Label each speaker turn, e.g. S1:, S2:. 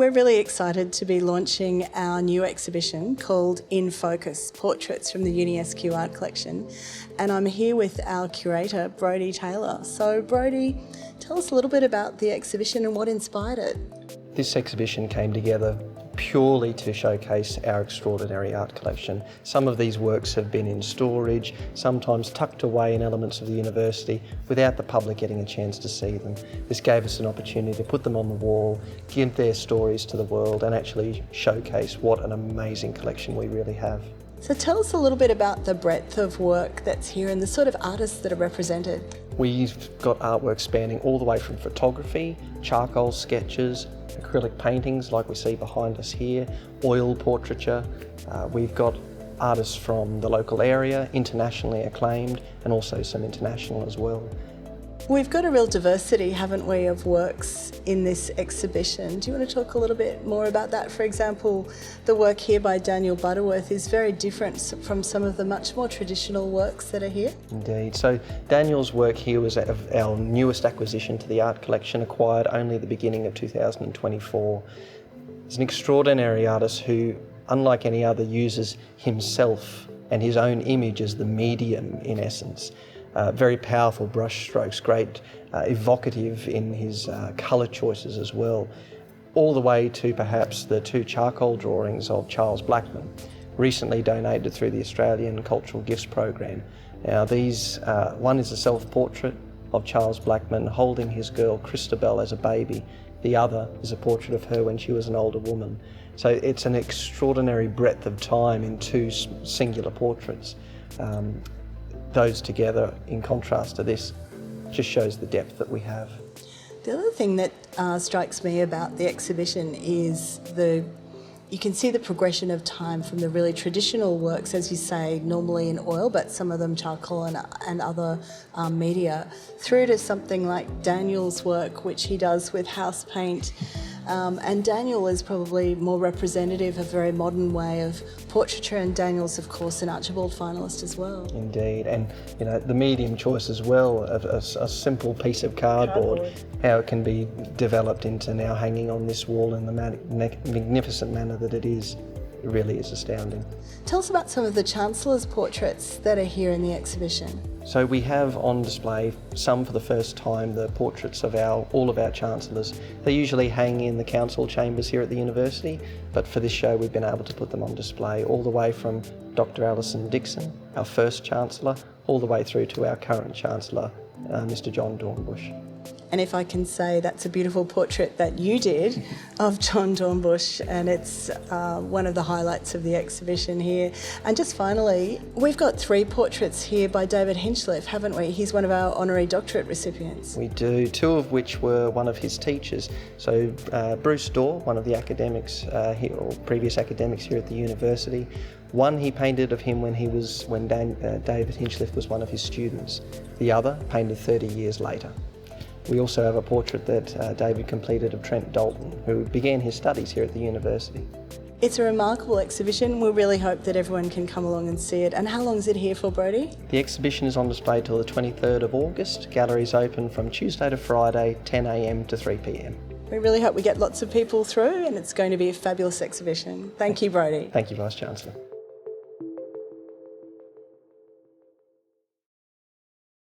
S1: We're really excited to be launching our new exhibition called In Focus, Portraits from the UniSQ Art Collection. And I'm here with our curator, Brodie Taylor. So Brodie, tell us a little bit about the exhibition and what inspired it.
S2: This exhibition came together purely to showcase our extraordinary art collection. Some of these works have been in storage, sometimes tucked away in elements of the university without the public getting a chance to see them. This gave us an opportunity to put them on the wall, give their stories to the world and actually showcase what an amazing collection we really have.
S1: So tell us a little bit about the breadth of work that's here and the sort of artists that are represented.
S2: We've got artwork spanning all the way from photography, charcoal sketches, acrylic paintings like we see behind us here, oil portraiture. We've got artists from the local area, internationally acclaimed, and also some international as well.
S1: We've got a real diversity, haven't we, of works in this exhibition. Do you want to talk a little bit more about that? For example, the work here by Daniel Butterworth is very different from some of the much more traditional works that are here.
S2: Indeed. So Daniel's work here was our newest acquisition to the art collection, acquired only at the beginning of 2024. He's an extraordinary artist who, unlike any other, uses himself and his own image as the medium in essence. Very powerful brush strokes, great evocative in his colour choices as well, all the way to perhaps the two charcoal drawings of Charles Blackman, recently donated through the Australian Cultural Gifts Program. Now these, one is a self-portrait of Charles Blackman holding his girl Christabel as a baby. The other is a portrait of her when she was an older woman. So it's an extraordinary breadth of time in two singular portraits. Those together, in contrast to this, just shows the depth that we have.
S1: The other thing that strikes me about the exhibition is you can see the progression of time from the really traditional works, as you say, normally in oil, but some of them charcoal and other media, through to something like Daniel's work, which he does with house paint. And Daniel is probably more representative of a very modern way of portraiture, and Daniel's of course an Archibald finalist as well.
S2: Indeed, and you know the medium choice as well, of a simple piece of cardboard, how it can be developed into now hanging on this wall in the magnificent manner that it is. It really is astounding.
S1: Tell us about some of the Chancellor's portraits that are here in the exhibition.
S2: So we have on display, some for the first time, the portraits of all of our Chancellors. They usually hang in the council chambers here at the university, but for this show we've been able to put them on display, all the way from Dr. Alison Dixon, our first Chancellor, all the way through to our current Chancellor, Mr. John Dornbush.
S1: And if I can say, that's a beautiful portrait that you did of John Dornbush, and it's one of the highlights of the exhibition here. And just finally, we've got 3 portraits here by David Hinchliffe, haven't we? He's one of our honorary doctorate recipients.
S2: We do, 2 of which were one of his teachers. So Bruce Dorr, one of the academics here, or previous academics here at the university. One he painted of him when David Hinchliffe was one of his students. The other painted 30 years later. We also have a portrait that David completed of Trent Dalton, who began his studies here at the university.
S1: It's a remarkable exhibition. We really hope that everyone can come along and see it. And how long is it here for, Brodie?
S2: The exhibition is on display till the 23rd of August. Gallery's open from Tuesday to Friday, 10 a.m. to 3 p.m.
S1: We really hope we get lots of people through, and it's going to be a fabulous exhibition. Thank you, Brodie.
S2: Thank you, Vice-Chancellor.